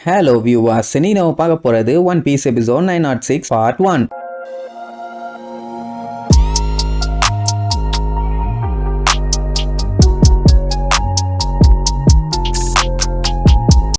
Hello viewers, இன்னைக்கு நம்ம பார்க்க போறது one piece episode 906 part 1.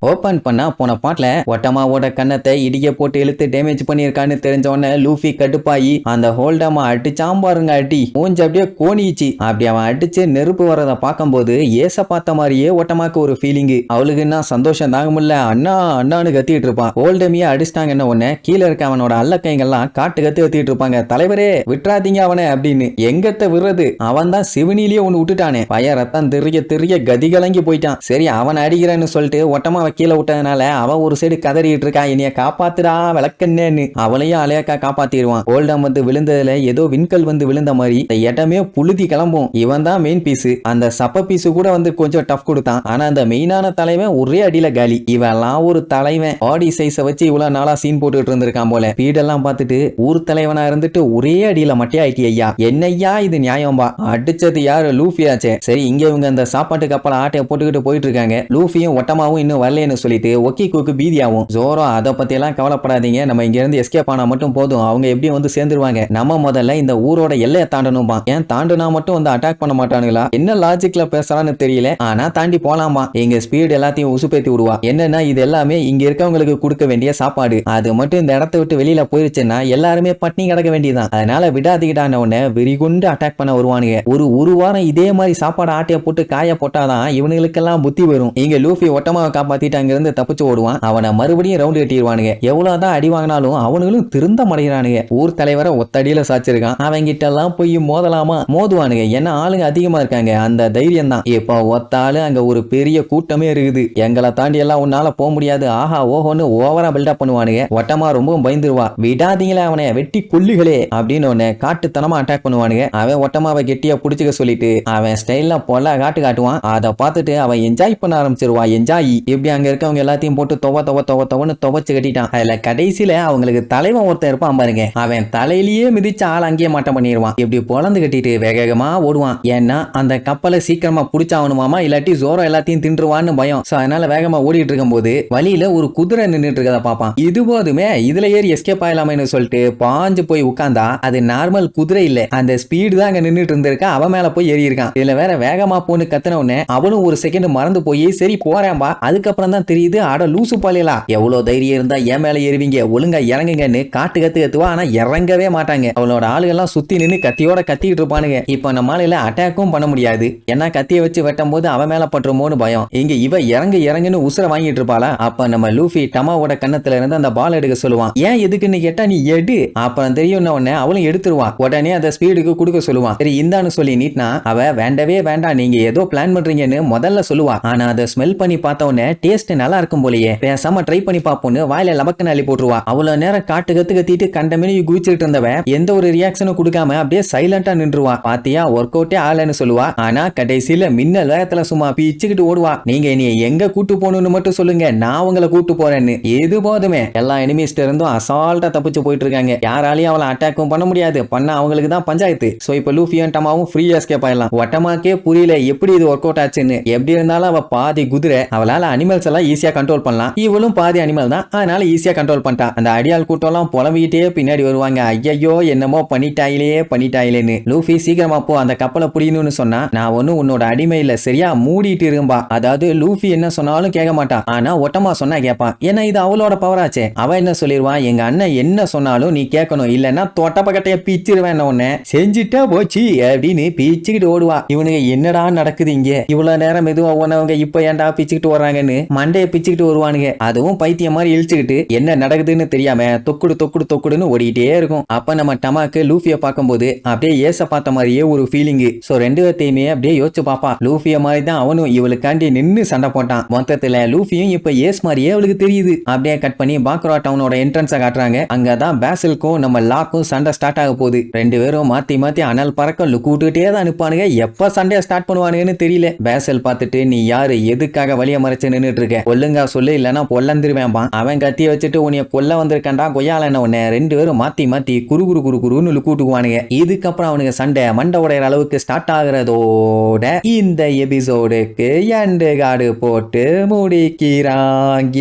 Open பண்ணா போன பாட்டுல ஒட்டமாவோட கண்ணத்தை இடிக்க போட்டு இழுத்து டேமேஜ் பண்ணிருக்கான்னு தெரிஞ்ச உடனே லூஃபி கடுப்பாயி அந்த ஹோல்டமா அடிச்சாம் பாருங்க அடி மூஞ்சி அப்படியே கோணிச்சு. அப்படி அவன் அடிச்சு நெருப்பு வரத பார்க்கும்போது ஏச பார்த்த மாதிரியே ஒட்டமாக்கு ஒரு ஃபீலிங். அவளுக்குன்னா சந்தோஷம் தாங்க முடியல. அண்ணா அண்ணான்னு கத்திட்டு இருப்பான். ஹோல்டமியா அடிச்சிட்டாங்கன்னு உடனே கீழே இருக்க அவனோட அல்லக்கைங்கெல்லாம் காட்டு கத்திட்டு இருப்பாங்க. தலைவரே விட்டுறாதீங்க அவனை அப்படின்னு. எங்கத்த விடுறது, அவன் தான் சிவனிலேயே ஒண்ணு விட்டுட்டானே. பய ரத்தம் தெரிய கதி கலங்கி போயிட்டான். சரி அவன் அடிக்கிறேன்னு சொல்லிட்டு ஒட்டமா கீழே விட்டதுனால அவன் ஒரு சைடு கதறிட்டு இருக்கா, என்னைய காப்பாத்துடா விளக்கண்ணேன்னு. அவளையும் அலையாக்கா காப்பாத்திடுவான். ஓல்டம் வந்து விழுந்ததுல ஏதோ விண்கல் வந்து விழுந்த மாதிரி இடமே புழுதி கிளம்பும். இவன் தான் மெயின் பீஸ். அந்த சப்ப பீஸ் கூட வந்து கொஞ்சம் டஃப் கொடுத்தான். ஆனா அந்த மெயினான தலைவன் ஒரே அடியில காலி. இவெல்லாம் ஒரு தலைவன். பாடி சைஸை வச்சு இவ்வளவு நாளா சீன் போட்டுட்டு இருந்திருக்கான் போல. ஸ்பீடெல்லாம் பார்த்துட்டு ஊர் தலைவனா இருந்துட்டு ஒரே அடியில மட்டையாயிட்டி ஐயா. என்னையா இது நியாயம்பா? அடிச்சது யாரு? லூஃபியாச்சே. சரி இங்க இவங்க அந்த சாப்பாட்டு கப்பல ஆட்டைய போட்டுக்கிட்டு போயிட்டு இருக்காங்க. லூஃபியும் ஒட்டமாவும் இன்னும் வரல சொல்லிட்டு ஒக்கி கூக்கு பீதியாவும். ஜோரோ அதை பத்தி எல்லாம் கவலைப்படாதீங்க, நம்ம இங்க இருந்து எஸ்கேப் ஆனா மட்டும் போதும், அவங்க எப்படி வந்து சேர்ந்துருவாங்க. நம்ம முதல்ல இந்த ஊரோட எல்லையை தாண்டணும்பா. ஏன் தாண்டுனா மட்டும் வந்து அட்டாக் பண்ண மாட்டானுங்களா? என்ன லாஜிக்ல பேசுறான்னு தெரியல. ஆனா தாண்டி போலாமா. எங்க ஸ்பீட் எல்லாத்தையும் உசுப்பேத்தி விடுவா. என்னன்னா இது எல்லாமே இங்க இருக்கவங்களுக்கு கொடுக்க வேண்டிய சாப்பாடு. அது மட்டும் இந்த இடத்தை விட்டு வெளியில போயிருச்சுன்னா எல்லாருமே பட்னி கிடக்க வேண்டியதான். அதனால விடாதீங்கடான உடனே வெறிகுண்டு அட்டாக் பண்ண வருவானுங்க. ஒரு வாரம் இதே மாதிரி சாப்பாடு ஆட்டைய போட்டு காய போட்டாதான் இவனுங்களுக்கெல்லாம் புத்தி வரும். இங்க லூஃபி ஒட்டமாவை காப்பாத்திட்டு அங்கிருந்து தப்பிச்சு ஓடுவான். அவனை மறுபடியும் ரவுண்ட் கட்டிடுவானுங்க. எவ்வளவுதான் அடி வாங்கினாலும் அவனுங்களும் திருந்த மடைகிறானுங்க. ஊர் தலைவரை ஒத்தடியில சாச்சிருக்கான். அவங்க கிட்ட எல்லாம் போய் மோதலாமா? மோதுவானுங்க. ஏன்னா ஆளுங்க அதிகமா இருக்காங்க. அந்த தைரியம் தான். இப்போ ஒத்தாளு அங்க ஒரு பெரிய கூட்டமே இருக்குது. எங்களை தாண்டி எல்லாம் உன்னால போக முடியாது, ஆஹா ஓஹோன்னு ஓவரா பில்டப் பண்ணுவானுங்க. ஒட்டமா ரொம்பவும் பயந்துருவா. விடாதீங்களே அவனை, வெட்டி கொல்லுகளே அப்படின்னு ஒன்னு காட்டுத்தனமா அட்டாக் பண்ணுவானுங்க. அவன் ஒட்டமாவை கெட்டியா புடிச்சுக்க சொல்லிட்டு அவன் ஸ்டைல்ல பொல்ல காட்டுவான். அதை பார்த்துட்டு அவன் என்ஜாய் பண்ண ஆரம்பிச்சிருவா. என்ஜாய் இப்படி அங்க இருக்கவங்க எல்லாத்தையும் போட்டு தொவன்னு துவச்சு கட்டிட்டான். அதுல கடைசியில அவங்களுக்கு தலைவன் ஒருத்தன் இருப்பான் பாருங்க. அவன் தலையிலேயே மிதிச்ச ஆள் அங்கேயே மாட்டம் பண்ணிடுவான். இப்படி பொழந்து கட்டிட்டு வேகமா ஓடுவான். ஏன்னா அந்த கப்பலை சீக்கிரமா புடிச்சாவணுமாமா, இல்லாட்டி ஜோரோ எல்லாத்தையும் தின்றுவான்னு பயம். சோ அதனால வேகமா ஓடிட்டு இருக்கும் போது வழியில ஒரு குதிரை நின்றுட்டு இருக்கத பாப்பான். இது போதுமே இதுல ஏறி எஸ்கேப் ஆகலாமேன்னு சொல்லிட்டு பாஞ்சு போய் உட்கார்ந்தா அது நார்மல் குதிரை இல்ல, அந்த ஸ்பீடு தான் அங்க நின்றுட்டு இருந்திருக்கா. அவன் மேல போய் ஏறி இருக்கான். இதுல வேற வேகமா போன்னு கத்துன உடனே அவனும் ஒரு செகண்ட் மறந்து போய் சரி போறேன்பா. அதுக்கப்புறம் தான் தெரியுது அட லூசு பாலியலா, எவ்வளவு தைரியம் இருந்தா என் மேல ஏறுவீங்க, ஒழுங்கா இறங்குங்கன்னு கத்துவா. ஆனா இறங்கவே மாட்டாங்க. அவளோட ஆளுகெல்லாம் சுத்தி நின்று கத்தியோட கத்திட்டு இருப்பானுங்க. இப்ப நம்ம ஆளுல அட்டாக்கும் பண்ண முடியாது. ஏன்னா கத்தியை வச்சு வெட்டும் போது அவன் மேல பட்டுருமோன்னு பயம். இங்க இவ இறங்குன்னு உசுர வாங்கிட்டு இருப்பாளா. அப்ப நம்ம லூஃபி டமாவோட கண்ணத்துல இருந்து அந்த பால் எடுக்க சொல்லுவான். ஏன் எதுக்குன்னு கேட்டா நீ எடு, அப்புறம் தெரியும் உடனே அவளும் எடுத்துருவான். உடனே அந்த ஸ்பீடுக்கு கொடுக்க சொல்லுவான். சரி இந்தான்னு சொல்லி நீட்னா அவ வேண்டவே வேண்டாம், நீங்க ஏதோ பிளான் பண்றீங்கன்னு முதல்ல சொல்லுவா. ஆனா அதை ஸ்மெல் பண்ணி பார்த்த உடனே டேஸ்ட் நல்லா இருக்கும் போலயே, பேசாம ட்ரை பண்ணி பாப்போன்னு வாயில லபக்குன்னு அள்ளி போட்டுருவா. அவ்வளவு நேரம் காட்டு கத்திட்டு கண்டமேனி குதிச்சுட்டு இருந்தவன் எந்த ஒரு ரியாக்ஷனும் கொடுக்காம அப்படியே சைலண்டா நின்றுவா. பாத்தியா ஒர்க் அவுட்டே ஆகலன்னு சொல்லுவா. ஆனா கடைசியில மின்னல் வேகத்துல சும்மா பிச்சுக்கிட்டு ஓடுவா. நீங்க என்னைய எங்க கூட்டு போகணும்னு மட்டும் சொல்லுங்க, நான் உங்களை கூட்டு போறேன்னு. எது போதுமே எல்லா எனிமிஸ்ட இருந்தும் அசால்ட்டா தப்பிச்சு போயிட்டு இருக்காங்க. யாராலையும் அவளை அட்டாக்கும் பண்ண முடியாது. பண்ண அவங்களுக்கு தான் பஞ்சாயத்து. சோ இப்ப லூஃபியும் டமாவும் ஃப்ரீ எஸ்கேப் ஆயிடலாம். ஒட்டமாக்கே புரியல எப்படி இது ஒர்க் அவுட் ஆச்சுன்னு. எப்படி இருந்தாலும் அவ பாதி குதிரை, அவளால அனிமல்ஸ் எல்லாம் ஈஸியா கண்ட்ரோல் பண்ணலாம். இவளும் பாதி அனிமல் தான், அதனால ஈஸியா கண்ட்ரோல் பண்ணிட்டா. அந்த அடியால் கூட்டம் எல்லாம் புலம்பிக்கிட்டே பின்னாடி வருவாங்க. ஐயோ என்னமோ பண்ணிட்டாயிலேன்னு. லூஃபி சீக்கிரமா போ, அந்த கப்பலை புடிக்கணும்னு சொன்னா நான் ஒன்னும் உன்னோட அடிமை இல்ல, சரியா மூடிட்டு இரும்பா. அதாவது லூஃபி என்ன சொன்னாலும் கேட்க மாட்டா. ஆனா ஒட்டமா சொன்னா கேட்பான். ஏன்னா இது அவளோட பவராச்சே. அவ என்ன சொல்லிடுவான், எங்க அண்ணன் என்ன சொன்னாலும் நீ கேட்கணும், இல்லன்னா தொட்ட பக்கத்தைய பிச்சிருவேன். உடனே செஞ்சுட்டா போச்சு அப்படின்னு பிச்சுக்கிட்டு ஓடுவா. இவனுங்க என்னடா நடக்குது இங்க, இவ்வளவு நேரம் மெதுவா ஓனவங்க இப்ப ஏன்டா பிச்சுக்கிட்டு வர்றாங்கன்னு மண்டைய பிச்சுக்கிட்டு வருவானுங்க. அதுவும் பைத்தியம் மாதிரி இழுச்சுக்கிட்டு என்ன நடக்குதுன்னு தெரியாம தொக்குடுன்னு ஓடிட்டே இருக்கும். அப்ப நம்ம டமாக்கு லூஃபிய பார்க்கும்போது அப்படியே ஏச பார்த்த மாதிரியே ஒரு ஃபீலிங். சோ ரெண்டு பேத்தையுமே அப்படியே யோசிச்சு பாப்பா. லூஃபிய மாதிரி தான் அவனும் இவளுக்காண்டி நின்னு சண்டை போட்டான். மொத்தத்துல லூஃபியும் இப்ப ஏஸ் மாதிரியே அவளுக்கு தெரியுது. அப்படியே கட் பண்ணி பாக்ரா டவுனோட என்ட்ரன்ஸ காட்டுறாங்க. அங்கதான் பேசலுக்கும் நம்ம லாக்கும் சண்டை ஸ்டார்ட் ஆக போகுது. ரெண்டு பேரும் மாத்தி அனல் பறக்க லுக் விட்டுட்டே தான் நிப்பானுங்க. எப்ப சண்டைய ஸ்டார்ட் பண்ணுவானுங்கன்னு தெரியல. பேசல் பார்த்துட்டு நீ யாரு, எதுக்காக வழிய மறைச்சு நின்னுட்டு நின்னுட்டு இருக்க, ஒழுங்கா சொல்லு இல்லன்னா பொல்லந்திருவேன்பா. அவன் கத்திய வச்சுட்டு உன்னைய கொல்ல வந்திருக்கேன்டா கொய்யாலன உன்னை 2 பேரும் மாத்தி மாத்தி குரு குரு குரு குருன்னு கூட்டுக்குவானுங்க. இதுக்கப்புறம் அவனுக்கு சண்டை மண்டை உடையிற அளவுக்கு ஸ்டார்ட் ஆகுறதோட இந்த எபிசோடுக்கு எண்டு கார்டு போட்டு முடிக்கிறாங்க.